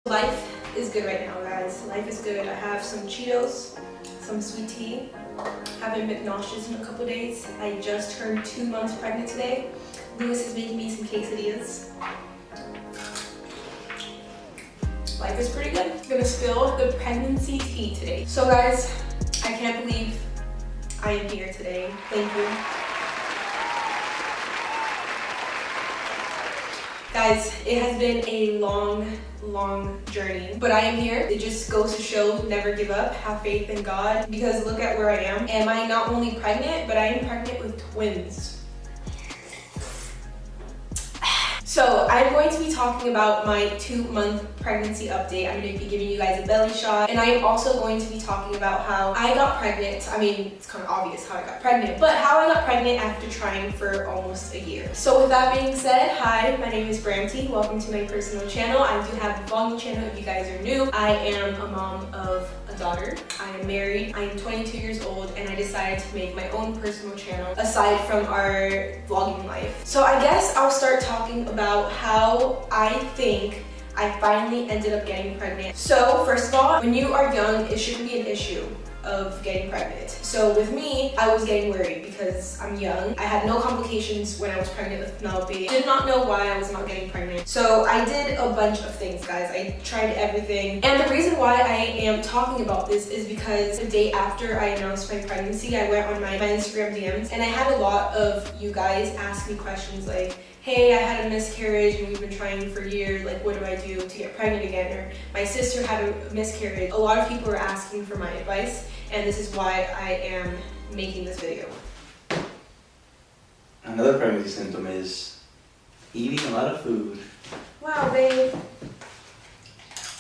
Life is good right now, guys. Life is good. I have some Cheetos, some sweet tea. Haven't been nauseous in a couple days. I just turned 2 months pregnant today. Lewis is making me some quesadillas. Life is pretty good. I'm gonna spill the pregnancy tea today. So guys, I can't believe I am here today. Thank you. Guys, it has been a long journey, but I am here. It just goes to show, never give up, have faith in God, because look at where I am. Am I not only pregnant, but I am pregnant with twins. So I'm going to be talking about my 2-month pregnancy update. I'm going to be giving you guys a belly shot, and I am also going to be talking about how I got pregnant. I mean, it's kind of obvious how I got pregnant, but how I got pregnant after trying for almost a year. So with that being said, hi, my name is Bramty. Welcome to my personal channel. I do have a vlogging channel if you guys are new. I am a mom of a daughter. I am married. I am 22 years old, and I decided to make my own personal channel aside from our vlogging life. So I guess I'll start talking about how I think I finally ended up getting pregnant. So first of all, when you are young, it shouldn't be an issue of getting pregnant. So with me, I was getting worried because I'm young. I had no complications when I was pregnant with Penelope. Did not know why I was not getting pregnant. So I did a bunch of things, guys. I tried everything. And the reason why I am talking about this is because the day after I announced my pregnancy, I went on my Instagram DMs, and I had a lot of you guys ask me questions like, hey, I had a miscarriage and we've been trying for years, like what do I do to get pregnant again? Or my sister had a miscarriage. A lot of people were asking for my advice, and this is why I am making this video. Another pregnancy symptom is eating a lot of food. Wow, babe.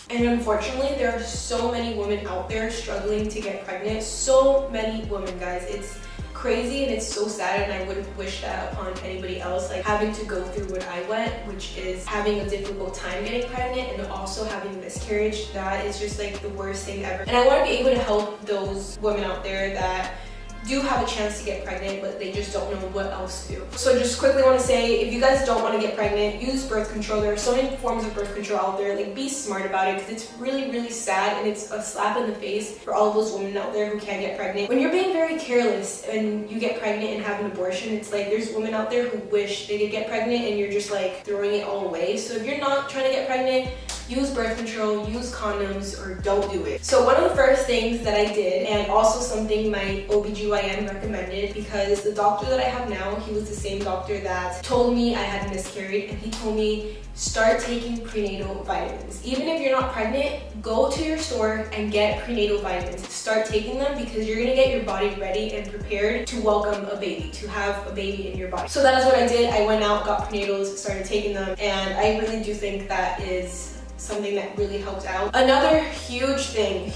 And unfortunately, there are so many women out there struggling to get pregnant. So many women, guys. It's crazy and it's so sad, and I wouldn't wish that upon anybody else, like having to go through what I went, which is having a difficult time getting pregnant and also having a miscarriage. That is just like the worst thing ever. And I want to be able to help those women out there that do have a chance to get pregnant, but they just don't know what else to do. So just quickly want to say, if you guys don't want to get pregnant, use birth control. There are so many forms of birth control out there. Like, be smart about it, because it's really sad, and it's a slap in the face for all of those women out there who can't get pregnant. When you're being very careless and you get pregnant and have an abortion, it's like there's women out there who wish they could get pregnant, and you're just like throwing it all away. So if you're not trying to get pregnant, use birth control, use condoms, or don't do it. So one of the first things that I did, and also something my OBGYN recommended, because the doctor that I have now, he was the same doctor that told me I had miscarried, and he told me start taking prenatal vitamins. Even if you're not pregnant, go to your store and get prenatal vitamins. Start taking them, because you're gonna get your body ready and prepared to welcome a baby, to have a baby in your body. So that is what I did. I went out, got prenatals, started taking them, and I really do think that is something that really helped out. Another huge thing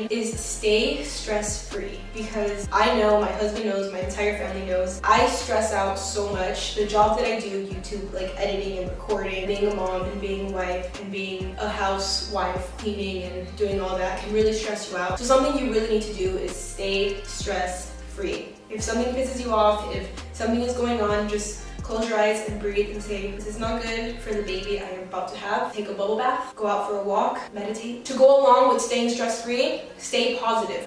is stay stress-free, because I know, my husband knows, my entire family knows, I stress out so much. The job that I do, YouTube, like editing and recording, being a mom and being a wife and being a housewife, cleaning and doing all that can really stress you out. So something you really need to do is stay stress-free. If something pisses you off, if something is going on, just close your eyes and breathe and say, this is not good for the baby I am about to have. Take a bubble bath, go out for a walk, meditate. To go along with staying stress-free, stay positive.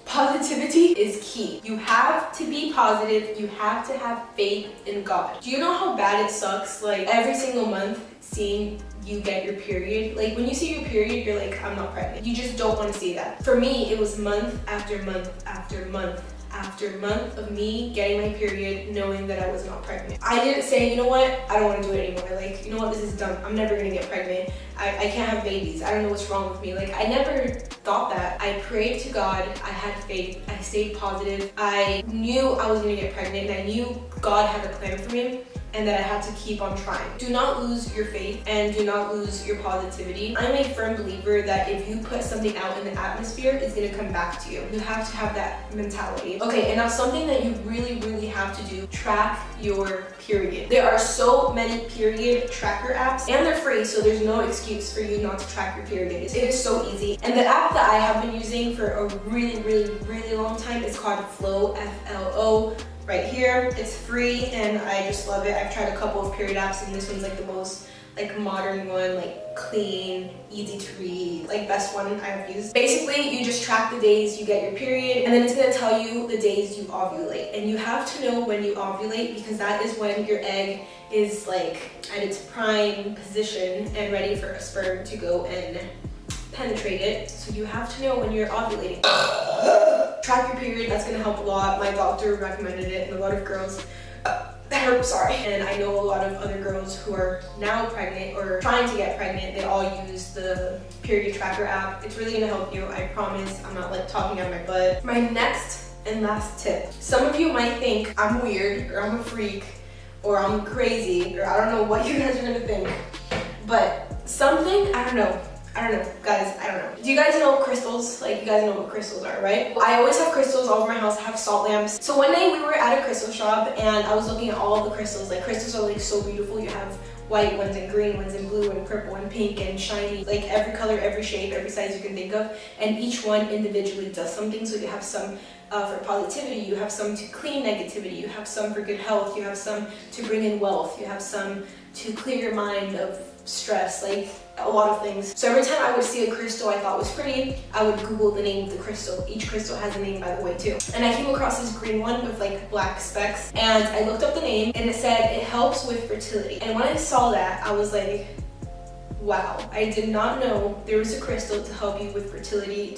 Positivity is key. You have to be positive. You have to have faith in God. Do you know how bad it sucks, like every single month seeing you get your period? Like when you see your period, you're like, I'm not pregnant. You just don't want to see that. For me, it was month after month after month after month of me getting my period, knowing that I was not pregnant. I didn't say, you know what, I don't want to do it anymore. Like, you know what, this is done. I'm never gonna get pregnant. I can't have babies. I don't know what's wrong with me. Like, I never thought that. I prayed to God. I had faith. I stayed positive. I knew I was gonna get pregnant, and I knew God had a plan for me, and that I had to keep on trying. Do not lose your faith, and do not lose your positivity. I'm a firm believer that if you put something out in the atmosphere, it's gonna come back to you. You have to have that mentality. Okay, and now something that you really have to do, track your period. There are so many period tracker apps, and they're free, so there's no excuse for you not to track your period. It is so easy. And the app that I have been using for a really long time is called Flo, F-L-O. Right here. It's free and I just love it. I've tried a couple of period apps, and this one's like the most like modern one, like clean, easy to read, like best one I've used. Basically, you just track the days you get your period, and then it's gonna tell you the days you ovulate. And you have to know when you ovulate because that is when your egg is like at its prime position and ready for a sperm to go and penetrate it. So you have to know when you're ovulating. Track your period, that's gonna help a lot. My doctor recommended it, and a lot of girls and I know a lot of other girls who are now pregnant or trying to get pregnant, they all use the period tracker app. It's really gonna help you, I promise. I'm not like talking out of my butt. My next and last tip. Some of you might think I'm weird or I'm a freak or I'm crazy or I don't know what you guys are gonna think, but something, I don't know, guys, I don't know. Do you guys know crystals? Like, you guys know what crystals are, right? I always have crystals all over my house. I have salt lamps. So one day we were at a crystal shop and I was looking at all of the crystals. Like, crystals are like so beautiful. You have white ones and green ones and blue and purple and pink and shiny, like every color, every shape, every size you can think of. And each one individually does something. So you have some for positivity, you have some to clean negativity, you have some for good health, you have some to bring in wealth, you have some to clear your mind of stress, like a lot of things. So every time I would see a crystal I thought was pretty, I would Google the name of the crystal. Each crystal has a name, by the way, too. And I came across this green one with like black specks, and I looked up the name and it said it helps with fertility. And when I saw that, I was like, wow, I did not know there was a crystal to help you with fertility,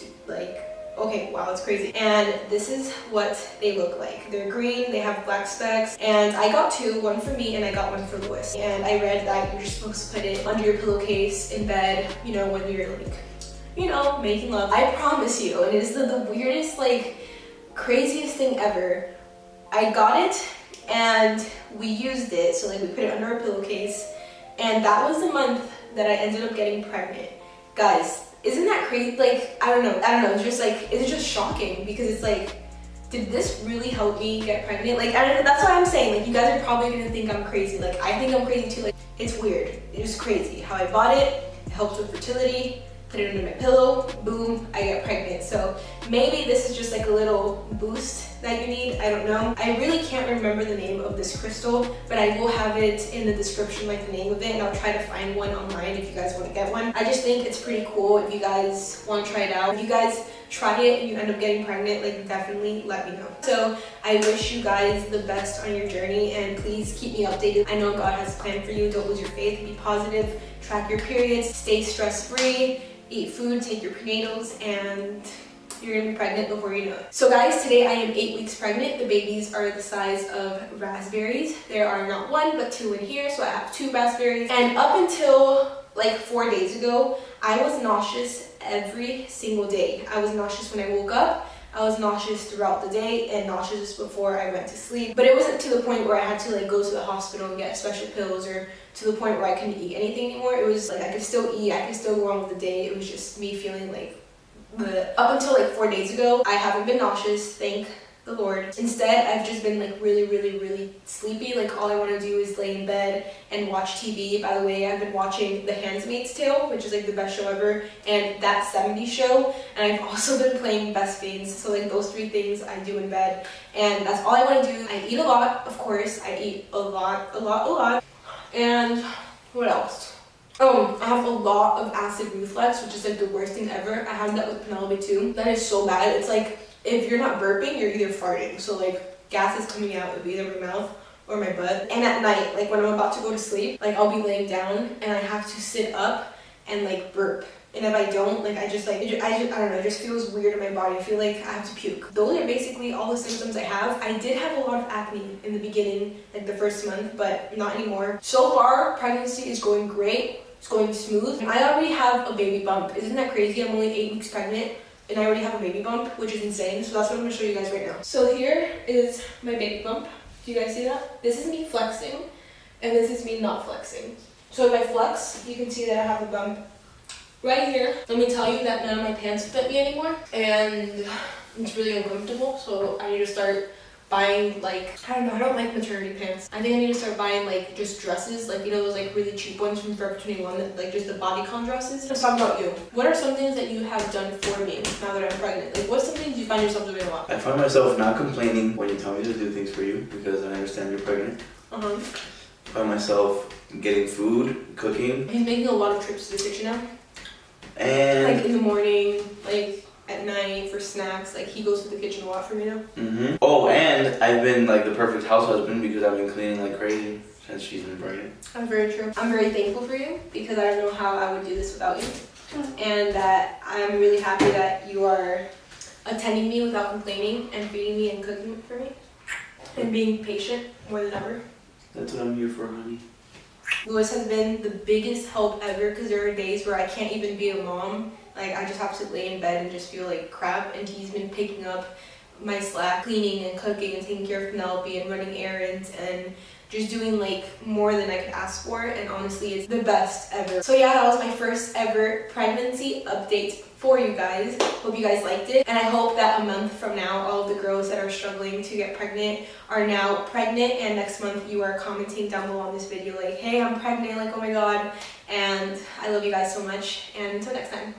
okay, wow, it's crazy. And this is what they look like. They're green, they have black specks, and I got two, one for me and I got one for Lewis. And I read that you're just supposed to put it under your pillowcase in bed, you know, when you're like, you know, making love. I promise you, and it is the weirdest, like, craziest thing ever. I got it and we used it, so like we put it under our pillowcase, and that was the month that I ended up getting pregnant. Guys, isn't that crazy? Like, I don't know, it's just like, it's just shocking because it's like, did this really help me get pregnant? Like, I don't know, that's what I'm saying. Like, you guys are probably gonna think I'm crazy. Like, I think I'm crazy too. Like, it's weird. It's crazy how I bought it. It helps with fertility. Put it under my pillow, boom, I get pregnant. So maybe this is just like a little boost that you need, I don't know. I really can't remember the name of this crystal, but I will have it in the description, like the name of it, and I'll try to find one online if you guys want to get one. I just think it's pretty cool if you guys want to try it out. If you guys try it and you end up getting pregnant, like, definitely let me know. So I wish you guys the best on your journey, and please keep me updated. I know God has a plan for you. Don't lose your faith, be positive, track your periods, stay stress-free, eat food, take your prenatals, and you're gonna be pregnant before you know it. So guys, today I am 8 weeks pregnant. The babies are the size of raspberries. There are not one, but two in here, so I have 2 raspberries. And up until like 4 days ago, I was nauseous every single day. I was nauseous when I woke up, I was nauseous throughout the day, and nauseous before I went to sleep. But it wasn't to the point where I had to like go to the hospital and get special pills, or to the point where I couldn't eat anything anymore. It was like I could still eat, I could still go on with the day. It was just me feeling like bleh. Up until like 4 days ago, I haven't been nauseous, thank the Lord. Instead, I've just been like really sleepy. Like, all I want to do is lay in bed and watch TV. By the way, I've been watching The Handmaid's Tale, which is like the best show ever, and That 70s Show, and I've also been playing Best Fiends. So like those 3 things I do in bed, and that's all I want to do. I eat a lot, of course. I eat a lot. And what else? Oh, I have a lot of acid reflux, which is like the worst thing ever. I had that with Penelope too. That is so bad. It's like, if you're not burping, you're either farting. So like, gas is coming out of either my mouth or my butt. And at night, like when I'm about to go to sleep, like I'll be laying down and I have to sit up and like burp. And if I don't, like I don't know, it just feels weird in my body. I feel like I have to puke. Those are basically all the symptoms I have. I did have a lot of acne in the beginning, like the first month, but not anymore. So far, pregnancy is going great. It's going smooth. I already have a baby bump. Isn't that crazy? I'm only 8 weeks pregnant and I already have a baby bump, which is insane. So that's what I'm gonna show you guys right now. So here is my baby bump. Do you guys see that? This is me flexing and this is me not flexing. So if I flex, you can see that I have a bump right here. Let me tell you that none of my pants fit me anymore, and it's really uncomfortable. So I need to start buying, like, I don't know, I don't like maternity pants. I think I need to start buying like just dresses, like, you know, those like really cheap ones from Forever 21, that, like just the bodycon dresses. Let's talk about you. What are some things that you have done for me now that I'm pregnant? Like, what's some things you find yourself doing a lot? I find myself not complaining when you tell me to do things for you because I understand you're pregnant. I find myself getting food, cooking, He's making a lot of trips to the kitchen now. and Like in the morning, like at night for snacks. Like he goes to the kitchen a lot for me now. Oh, and I've been like the perfect house husband because I've been cleaning like crazy since she's been pregnant. That's very true. I'm very thankful for you because I don't know how I would do this without you. And that I'm really happy that you are attending me without complaining and feeding me and cooking for me. And being patient more than ever. That's what I'm here for, honey. Lewis has been the biggest help ever because there are days where I can't even be a mom. Like I just have to lay in bed and just feel like crap, and he's been picking up my slack, cleaning and cooking and taking care of Penelope and running errands and just doing like more than I could ask for, and honestly it's the best ever. So yeah, that was my first ever pregnancy update for you guys. Hope you guys liked it, and I hope that a month from now all of the girls that are struggling to get pregnant are now pregnant, and next month you are commenting down below on this video like, hey, I'm pregnant, like oh my god. And I love you guys so much, and until next time.